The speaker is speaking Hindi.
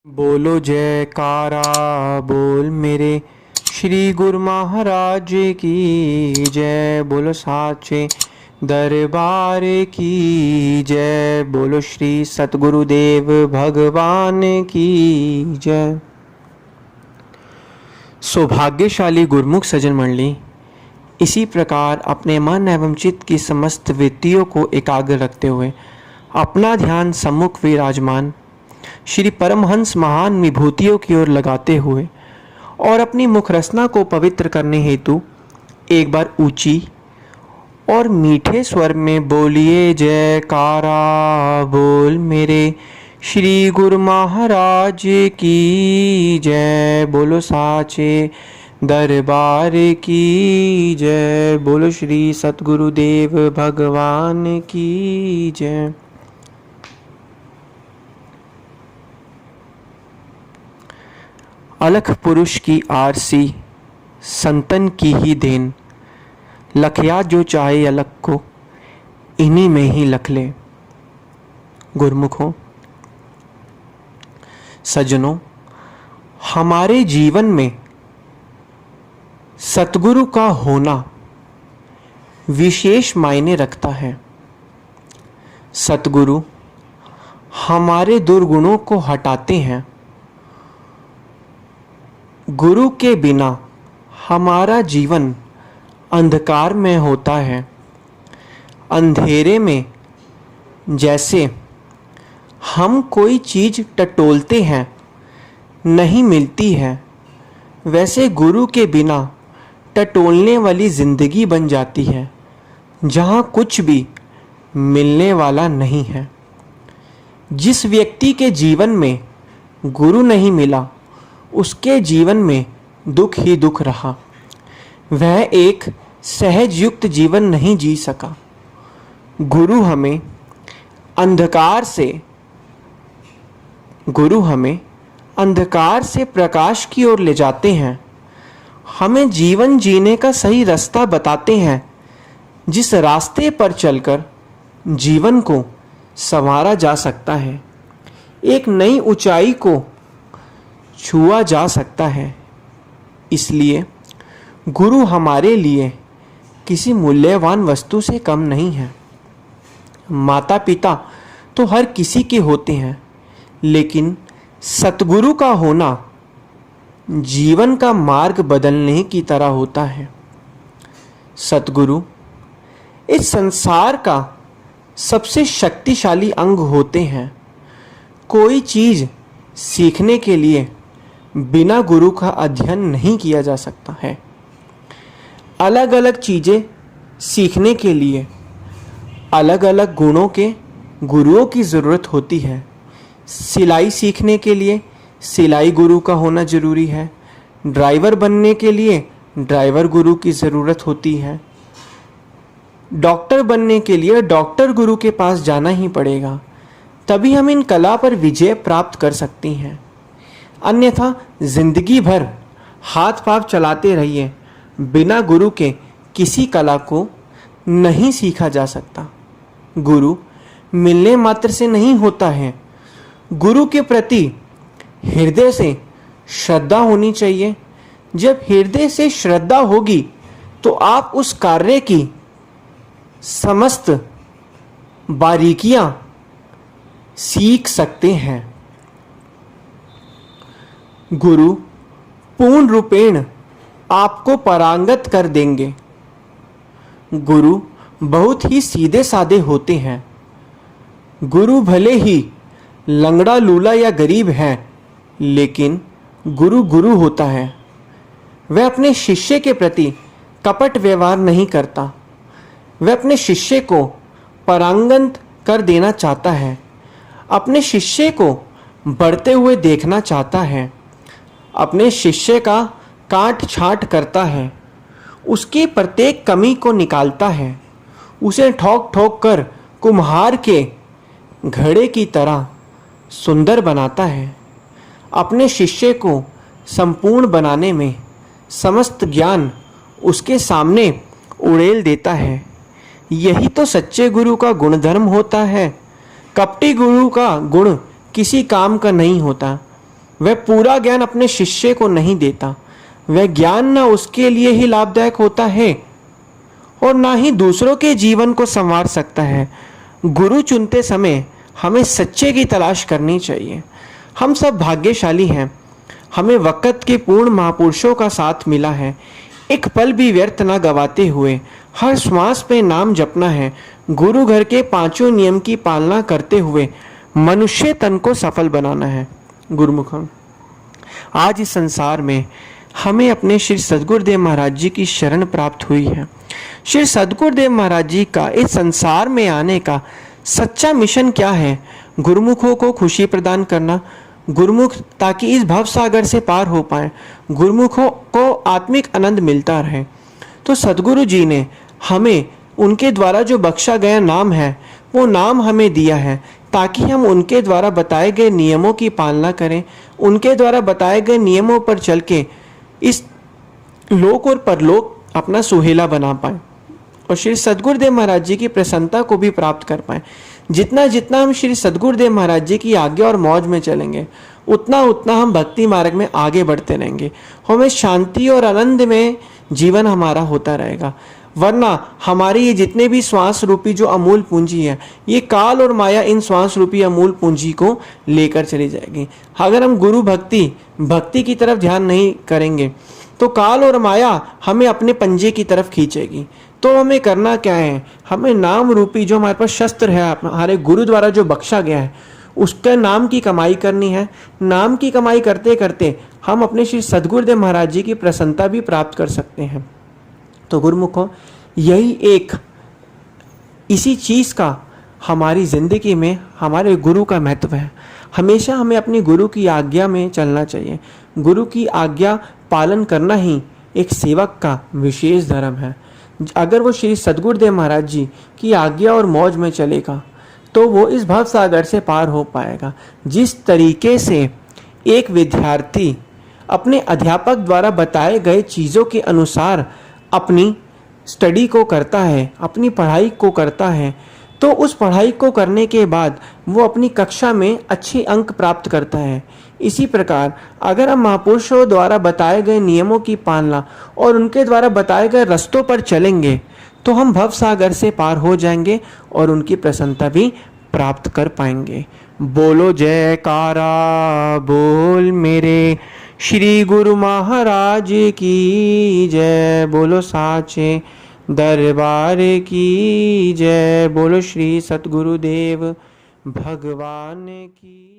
बोलो जयकारा बोल मेरे श्री गुरु महाराज की जय। बोलो साचे दरबार की जय। बोलो श्री सतगुरुदेव भगवान की जय। सौभाग्यशाली गुरुमुख सज्जन मंडली, इसी प्रकार अपने मन एवं चित्त की समस्त वृत्तियों को एकाग्र रखते हुए अपना ध्यान सम्मुख विराजमान श्री परमहंस महान विभूतियों की ओर लगाते हुए और अपनी मुख रसना को पवित्र करने हेतु एक बार ऊंची और मीठे स्वर में बोलिए जयकारा बोल मेरे श्री गुरु महाराज की जय। बोलो साचे दरबार की जय। बोलो श्री सतगुरुदेव भगवान की जय। अलख पुरुष की आरसी संतन की ही देन, लखया जो चाहे अलख को इन्हीं में ही लख ले। गुरमुखों सज्जनों, हमारे जीवन में सतगुरु का होना विशेष मायने रखता है। सतगुरु हमारे दुर्गुणों को हटाते हैं। गुरु के बिना हमारा जीवन अंधकार में होता है। अंधेरे में जैसे हम कोई चीज़ टटोलते हैं नहीं मिलती है, वैसे गुरु के बिना टटोलने वाली ज़िंदगी बन जाती है, जहाँ कुछ भी मिलने वाला नहीं है। जिस व्यक्ति के जीवन में गुरु नहीं मिला, उसके जीवन में दुख ही दुख रहा। वह एक सहज युक्त जीवन नहीं जी सका। गुरु हमें अंधकार से प्रकाश की ओर ले जाते हैं। हमें जीवन जीने का सही रास्ता बताते हैं। जिस रास्ते पर चलकर जीवन को संवारा जा सकता है, एक नई ऊंचाई को छुआ जा सकता है। इसलिए गुरु हमारे लिए किसी मूल्यवान वस्तु से कम नहीं है। माता पिता तो हर किसी के होते हैं, लेकिन सतगुरु का होना जीवन का मार्ग बदलने की तरह होता है। सतगुरु इस संसार का सबसे शक्तिशाली अंग होते हैं। कोई चीज़ सीखने के लिए बिना गुरु का अध्ययन नहीं किया जा सकता है। अलग अलग चीज़ें सीखने के लिए अलग अलग गुणों के गुरुओं की ज़रूरत होती है। सिलाई सीखने के लिए सिलाई गुरु का होना ज़रूरी है। ड्राइवर बनने के लिए ड्राइवर गुरु की ज़रूरत होती है। डॉक्टर बनने के लिए डॉक्टर गुरु के पास जाना ही पड़ेगा, तभी हम इन कला पर विजय प्राप्त कर सकती हैं। अन्यथा जिंदगी भर हाथ पांव चलाते रहिए, बिना गुरु के किसी कला को नहीं सीखा जा सकता। गुरु मिलने मात्र से नहीं होता है। गुरु के प्रति हृदय से श्रद्धा होनी चाहिए। जब हृदय से श्रद्धा होगी तो आप उस कार्य की समस्त बारीकियां सीख सकते हैं। गुरु पूर्ण रूपेण आपको पारंगत कर देंगे। गुरु बहुत ही सीधे साधे होते हैं। गुरु भले ही लंगड़ा लूला या गरीब है, लेकिन गुरु गुरु होता है। वह अपने शिष्य के प्रति कपट व्यवहार नहीं करता। वह अपने शिष्य को पारंगत कर देना चाहता है। अपने शिष्य को बढ़ते हुए देखना चाहता है। अपने शिष्य का काट छांट करता है। उसकी प्रत्येक कमी को निकालता है। उसे ठोक ठोक कर कुम्हार के घड़े की तरह सुंदर बनाता है। अपने शिष्य को संपूर्ण बनाने में समस्त ज्ञान उसके सामने उड़ेल देता है। यही तो सच्चे गुरु का गुणधर्म होता है। कपटी गुरु का गुण किसी काम का नहीं होता। वह पूरा ज्ञान अपने शिष्य को नहीं देता। वह ज्ञान न उसके लिए ही लाभदायक होता है और ना ही दूसरों के जीवन को संवार सकता है। गुरु चुनते समय हमें सच्चे की तलाश करनी चाहिए। हम सब भाग्यशाली हैं, हमें वक़्त के पूर्ण महापुरुषों का साथ मिला है। एक पल भी व्यर्थ ना गवाते हुए हर श्वास पे नाम जपना है। गुरु घर के पांचों नियम की पालना करते हुए मनुष्य तन को सफल बनाना है। गुरुमुखम, आज इस संसार में हमें अपने श्री सद्गुरुदेव महाराज जी की शरण प्राप्त हुई है। श्री सद्गुरुदेव महाराज जी का इस संसार में आने का सच्चा मिशन क्या है? गुरुमुखों को खुशी प्रदान करना, गुरुमुख ताकि इस भव सागर से पार हो पाए, गुरुमुखों को आत्मिक आनंद मिलता रहे। तो सद्गुरु जी ने हमें उनके द्वारा जो बख्शा गया नाम है वो नाम हमें दिया है ताकि हम उनके द्वारा बताए गए नियमों की पालना करें, उनके द्वारा बताए गए नियमों पर चल के इस लोक और परलोक अपना सुहेला बना पाएं और श्री सद्गुरुदेव महाराज जी की प्रसन्नता को भी प्राप्त कर पाएं। जितना जितना हम श्री सद्गुरुदेव महाराज जी की आज्ञा और मौज में चलेंगे उतना उतना हम भक्ति मार्ग में आगे बढ़ते रहेंगे। हमें शांति और आनंद में जीवन हमारा होता रहेगा। वरना हमारी ये जितने भी श्वास रूपी जो अमूल पूंजी है, ये काल और माया इन श्वास रूपी अमूल पूंजी को लेकर चली जाएगी। अगर हम गुरु भक्ति की तरफ ध्यान नहीं करेंगे तो काल और माया हमें अपने पंजे की तरफ खींचेगी। तो हमें करना क्या है? हमें नाम रूपी जो हमारे पास शस्त्र है, हमारे गुरु द्वारा जो बख्शा गया है, उसके नाम की कमाई करनी है। नाम की कमाई करते करते हम अपने श्री सद्गुरुदेव महाराज जी की प्रसन्नता भी प्राप्त कर सकते हैं। तो गुरुमुखों, यही एक इसी चीज़ का हमारी ज़िंदगी में हमारे गुरु का महत्व है। हमेशा हमें अपनी गुरु की आज्ञा में चलना चाहिए। गुरु की आज्ञा पालन करना ही एक सेवक का विशेष धर्म है। अगर वो श्री सद्गुरुदेव महाराज जी की आज्ञा और मौज में चलेगा तो वो इस भव सागर से पार हो पाएगा। जिस तरीके से एक विद्यार्थी अपने अध्यापक द्वारा बताए गए चीज़ों के अनुसार अपनी स्टडी को करता है, अपनी पढ़ाई को करता है, तो उस पढ़ाई को करने के बाद वो अपनी कक्षा में अच्छे अंक प्राप्त करता है। इसी प्रकार अगर हम महापुरुषों द्वारा बताए गए नियमों की पालना और उनके द्वारा बताए गए रास्तों पर चलेंगे तो हम भव सागर से पार हो जाएंगे और उनकी प्रसन्नता भी प्राप्त कर पाएंगे। बोलो जयकारा बोल मेरे श्री गुरु महाराज की जय। बोलो साचे दरबार की जय। बोलो श्री सतगुरुदेव भगवान की।